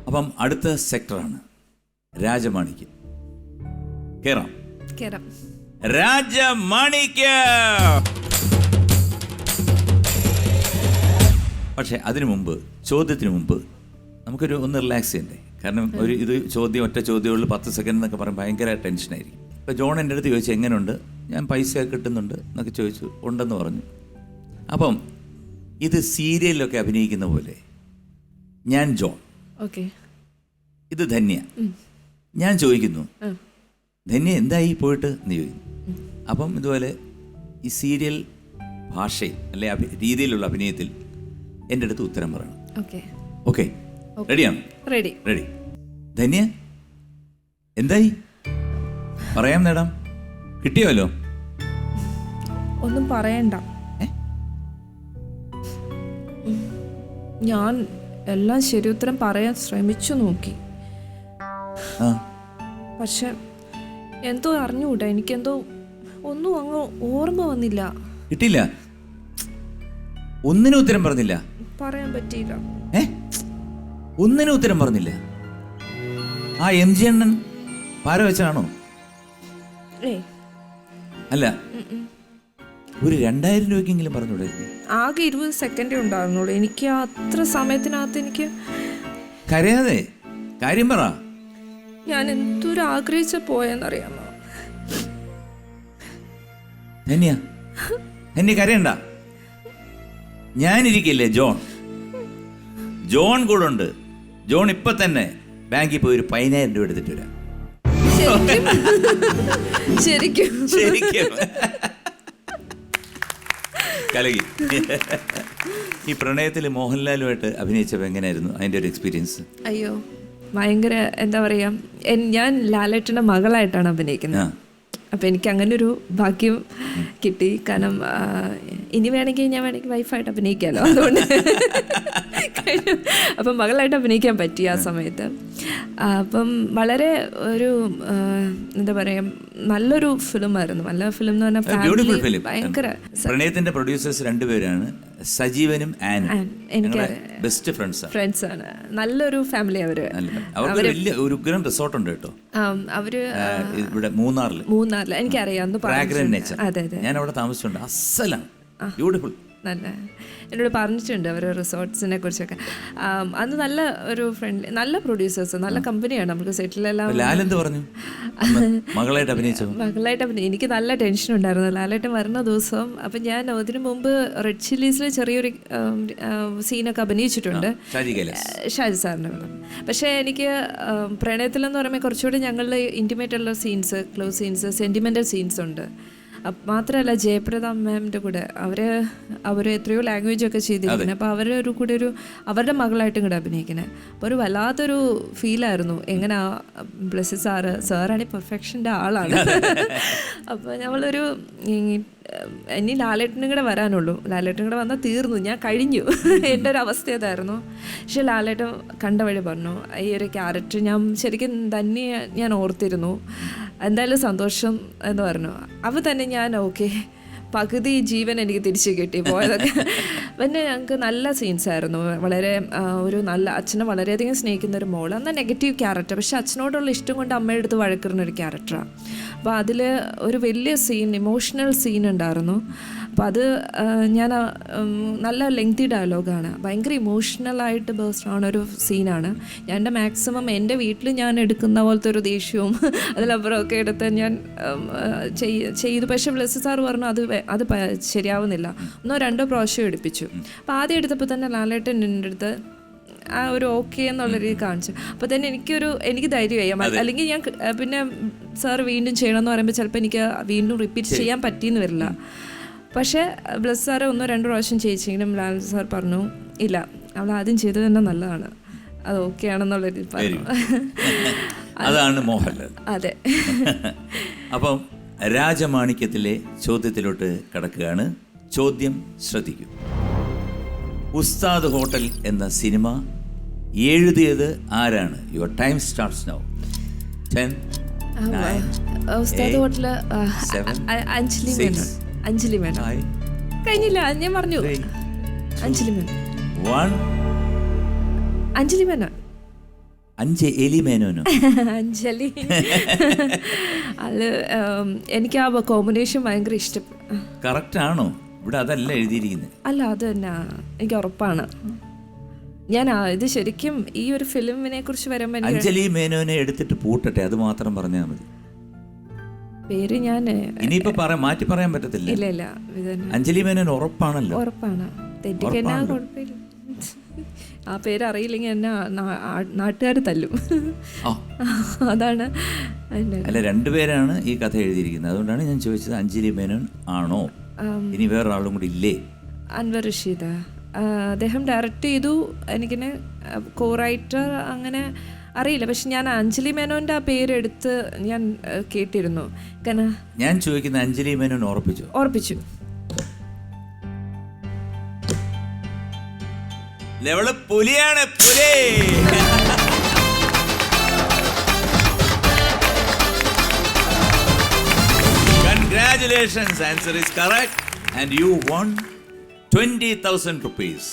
അപ്പം അടുത്ത സെക്ടറാണ് രാജമാണിക്യം. കേറാം. രാജമാണിക്യം. പക്ഷെ അതിനു മുമ്പ്, ചോദ്യത്തിന് മുമ്പ് ഒന്ന് റിലാക്സ് ചെയ്യണ്ടേ? കാരണം ഇത് ഒറ്റ ചോദ്യമുള്ളൂ, 10 സെക്കൻഡ് എന്നൊക്കെ പറയുമ്പോൾ ഭയങ്കര ടെൻഷനായിരിക്കും. ഇപ്പോൾ ജോൺ എൻ്റെ അടുത്ത് ചോദിച്ചു എങ്ങനെയുണ്ട്, ഞാൻ പൈസ കിട്ടുന്നുണ്ട് എന്നൊക്കെ ചോദിച്ചു. ഉണ്ടെന്ന് പറഞ്ഞു. അപ്പം ഇത് സീരിയലിലൊക്കെ അഭിനയിക്കുന്ന പോലെ ഞാൻ ജോൺ, ഇത് ധന്യ. ഞാൻ ചോദിക്കുന്നു ധന്യ എന്തായി പോയിട്ട് എന്ന് ചോദിക്കുന്നു. അപ്പം ഇതുപോലെ ഈ സീരിയൽ ഭാഷയിൽ അല്ലെ രീതിയിലുള്ള അഭിനയത്തിൽ എൻ്റെ അടുത്ത് ഉത്തരം പറയണം. ഓക്കെ, റെഡിയാണ്? റെഡി. ധന്യ എന്തായി പറയാം നേടാം. കിട്ടിയോല്ലോ? ഒന്നും പറയണ്ട. ഞാൻ എല്ലാം ശരി ഉത്തരം പറയാൻ ശ്രമിച്ചു നോക്കി, പക്ഷെ എന്തോ അറിഞ്ഞുകൂടാ, എനിക്കെന്തോ ഒന്നും അങ്ങ് ഓർമ്മ വന്നില്ല. കിട്ടില്ല? ഒന്നിനും ഉത്തരം പറഞ്ഞില്ല? പറയാൻ പറ്റിയില്ല. ഒന്നിനും ഉത്തരം പറഞ്ഞില്ല? ആ MG അണ്ണൻ പാര വെച്ചാണോ? അല്ല, ഒരു 2000 രൂപയ്ക്കെങ്കിലും പറഞ്ഞൂടെ? ആകെ 20 സെക്കൻഡേ ഉണ്ടായിരുന്നുള്ളൂ. എനിക്ക് അത്ര സമയത്തിനകത്ത് എനിക്ക് കരയാതെ കാര്യം പറ. ഞാൻ എന്തൊരു ആഗ്രഹിച്ച പോയെന്നറിയാമോ? ധന്യ കരയണ്ട, ഞാനിരിക്കില്ലേ ജോൺ കൂടെ ഉണ്ട്. ജോൺ ഇപ്പൊ തന്നെ ബാങ്കിൽ പോയി ഒരു 10,000 രൂപ എടുത്തിട്ട് വരാം. ശരിക്കും കലകി. ഈ പ്രണയത്തിൽ മോഹൻലാലുമായിട്ട് അഭിനയിച്ചപ്പോൾ എങ്ങനെയായിരുന്നു അതിന്റെ ഒരു എക്സ്പീരിയൻസ്? അയ്യോ, ഭയങ്കര എന്താ പറയാ, ഞാൻ ലാലേട്ടൻ്റെ മകളായിട്ടാണ് അഭിനയിക്കുന്നത്. അപ്പം എനിക്ക് അങ്ങനെ ഒരു ഭാഗ്യം കിട്ടി. കാരണം ഇനി ഞാൻ വേണമെങ്കിൽ വൈഫായിട്ട് അഭിനയിക്കാമല്ലോ, അതുകൊണ്ട് അപ്പം മകളായിട്ട് അഭിനയിക്കാൻ പറ്റി ആ സമയത്ത്. അപ്പം വളരെ ഒരു എന്താ പറയുക, നല്ലൊരു ഫിലിമായിരുന്നു. നല്ല ഫിലിം എന്ന് പറഞ്ഞാൽ ഭയങ്കര. പ്രണയത്തിന്റെ പ്രൊഡ്യൂസേഴ്സ് 2 പേരാണ്, സജീവനും ആനും. എനിക്ക് ബെസ്റ്റ് ഫ്രണ്ട്സാണ്. നല്ലൊരു ഫാമിലി. അവര് വലിയ ഒരു ഉഗ്രം റിസോർട്ട് ഉണ്ട് കേട്ടോ. അവര് ഇവിടെ മൂന്നാറിൽ എനിക്കറിയാം. അതെ, ഞാൻ അവിടെ താമസിച്ചിട്ടുണ്ട്. അസലാണ്, ബ്യൂട്ടിഫുൾ. നല്ല എന്നോട് പറഞ്ഞിട്ടുണ്ട് അവർ റിസോർട്ട്സിനെ കുറിച്ചൊക്കെ. അന്ന് നല്ല ഒരു ഫ്രണ്ട്ലി, നല്ല പ്രൊഡ്യൂസേഴ്സ്, നല്ല കമ്പനിയാണ്. നമുക്ക് സെറ്റിലെല്ലാം. മകളായിട്ട് അഭിനയിച്ചു. എനിക്ക് നല്ല ടെൻഷൻ ഉണ്ടായിരുന്നു ലാലേട്ടൻ വരുന്ന ദിവസം. അപ്പം ഞാൻ അതിനു മുമ്പ് റെഡ് ചില്ലീസിൽ ചെറിയൊരു സീനൊക്കെ അഭിനയിച്ചിട്ടുണ്ട് ഷാജി സാറിൻ്റെ. പക്ഷേ എനിക്ക് പ്രണയത്തിലെന്ന് പറയുമ്പോൾ കുറച്ചുകൂടി ഞങ്ങളുടെ ഇൻറ്റിമേറ്റ് ഉള്ള scenes, close scenes, sentimental scenes ഉണ്ട്. മാത്രമല്ല ജയപ്രദ മാമിൻ്റെ കൂടെ അവർ എത്രയോ ലാംഗ്വേജൊക്കെ ചെയ്തിരിക്കുന്നത്. അപ്പോൾ അവരൊരു കൂടെ അവരുടെ മകളായിട്ടും കൂടെ അഭിനയിക്കുന്നത്. അപ്പോൾ ഒരു വല്ലാത്തൊരു ഫീലായിരുന്നു. എങ്ങനെ ബ്ലെസ്സി സാറാണെങ്കിൽ പെർഫെക്ഷൻ്റെ ആളാണ്. അപ്പോൾ നമ്മളൊരു ഇനി ലാലേട്ടനും കൂടെ വരാനുള്ളൂ. ലാലേട്ടനും കൂടെ വന്നാൽ തീർന്നു, ഞാൻ കഴിഞ്ഞു. എൻ്റെ ഒരു അവസ്ഥ അതായിരുന്നു. പക്ഷെ ലാലേട്ടൻ കണ്ട വഴി പറഞ്ഞു ഈ ഒരു ക്യാരക്ടർ ഞാൻ ശരിക്കും തന്നെ ഞാൻ ഓർത്തിരുന്നു. എന്തായാലും സന്തോഷം എന്ന് പറഞ്ഞു. അപ്പോൾ തന്നെ ഞാൻ പകുതി ജീവൻ എനിക്ക് തിരിച്ചു കിട്ടി പോയതൊക്കെ. പിന്നെ ഞങ്ങൾക്ക് നല്ല സീൻസായിരുന്നു. വളരെ ഒരു നല്ല അച്ഛനെ വളരെയധികം സ്നേഹിക്കുന്ന ഒരു മോള്, എന്നാൽ നെഗറ്റീവ് ക്യാരക്ടർ, പക്ഷെ അച്ഛനോടുള്ള ഇഷ്ടം കൊണ്ട് അമ്മയുടെ അടുത്ത് വഴക്കിടുന്ന ഒരു ക്യാരക്ടറാണ്. അപ്പോൾ അതിൽ ഒരു വലിയ സീൻ, ഇമോഷണൽ സീൻ ഉണ്ടായിരുന്നു. അപ്പോൾ അത് ഞാൻ നല്ല ലെങ്തി ഡയലോഗാണ്, ഭയങ്കര ഇമോഷണലായിട്ട് ബേസ്ഡ് ആണ് ഒരു സീനാണ്. ഞാൻ എൻ്റെ മാക്സിമം എൻ്റെ വീട്ടിൽ ഞാൻ എടുക്കുന്ന പോലത്തെ ഒരു ദേഷ്യവും അതിലപ്പുറമൊക്കെ എടുത്ത് ഞാൻ ചെയ്തു. പക്ഷേ ബ്ലെസ്സി സാർ പറഞ്ഞു അത് ശരിയാവുന്നില്ല, 1-2 പ്രാവശ്യം എടുപ്പിച്ചു. അപ്പോൾ ആദ്യം എടുത്തപ്പോൾ തന്നെ ലാലേട്ടൻ എൻ്റെ അടുത്ത് ആ ഒരു ഓക്കെ എന്നുള്ള രീതി കാണിച്ചു. അപ്പോൾ തന്നെ എനിക്ക് ധൈര്യമായി. അല്ലെങ്കിൽ ഞാൻ പിന്നെ സാർ വീണ്ടും ചെയ്യണമെന്ന് പറയുമ്പോൾ ചിലപ്പോൾ എനിക്ക് വീണ്ടും റിപ്പീറ്റ് ചെയ്യാൻ പറ്റിയെന്ന് വരില്ല. പക്ഷേ ബ്ലെസ്സി സാറ് 1-2 പ്രാവശ്യം ചെയ്യിച്ചെങ്കിലും ലാൽ സാർ പറഞ്ഞു ഇല്ല, അവൾ ആദ്യം ചെയ്തത് തന്നെ നല്ലതാണ്, അത് ഓക്കെ ആണെന്നുള്ള രീതി പറഞ്ഞു. അതാണ് മോഹൻലാൽ. അതെ. അപ്പം രാജമാണിക്യത്തിലെ ചോദ്യത്തിലോട്ട് കടക്കുകയാണ്. ചോദ്യം ശ്രദ്ധിക്കൂ. ഉസ്താദ് ഹോട്ടൽ എന്ന സിനിമ എഴുതിയത് ആരാണ്? Your time starts now. 10, 9, ഉസ്താദ് ഹോട്ടൽ അഞ്ജലി മേനോൻ. കഴിഞ്ഞില്ല, ഞാൻ പറഞ്ഞു അഞ്ജലി മേനോൻ. അഞ്ജലി മേനോനോ? അഞ്ജലി. അത് എനിക്ക് ആ കോമ്പിനേഷൻ ഭയങ്കര ഇഷ്ടപ്പെട്ടു. കറക്റ്റ് ആണോ? ഇവിടെ അതല്ല എഴുതിയിരിക്കുന്നത്. അല്ല, അത് തന്നെ എനിക്ക് ഉറപ്പാണ്. ഞാൻ ഇത് ശരിക്കും ഈ ഒരു ഫിലിമിനെ കുറിച്ച് വരുമ്പോൾ അഞ്ജലി മേനോനെ എടുത്തിട്ട് പൂട്ടട്ടെ, അത് മാത്രം പറഞ്ഞാൽ മതി. പേര് ഞാൻ ഇനിയിപ്പോ മാറ്റി പറയാൻ പറ്റത്തില്ല. ഇല്ല ഇല്ല, അഞ്ജലി മേനോൻ ഉറപ്പാണല്ലോ. ഉറപ്പാണ്. തെറ്റിക്കെന്നാ കുഴപ്പമില്ല. ആ പേര് അറിയില്ലെങ്കിൽ എന്നെ നാട്ടുകാർ തല്ലും. അതാണ്. അല്ല, രണ്ടുപേരാണ് ഈ കഥ എഴുതിയിരിക്കുന്നത്. അതുകൊണ്ടാണ് ഞാൻ ചോദിച്ചത് അഞ്ജലി മേനോൻ ആണോ, ഇനി വേറൊരാളും കൂടി ഇല്ലേ? അൻവർ റഷീദ് അദ്ദേഹം ഡയറക്റ്റ് ചെയ്തു. എനിക്കിനെ കോ റൈറ്റർ അങ്ങനെ അറിയില്ല. പക്ഷെ ഞാൻ അഞ്ജലി മേനോന്റെ ആ പേരെടുത്ത് ഞാൻ കേട്ടിരുന്നു. കാരണം ഞാൻ ചോദിക്കുന്ന അഞ്ജലി മേനോൻ ഉറപ്പിച്ചു. ലെവല് പുലിയാണ്, പുലി. Congratulations, answer is correct and you won 20,000 rupees.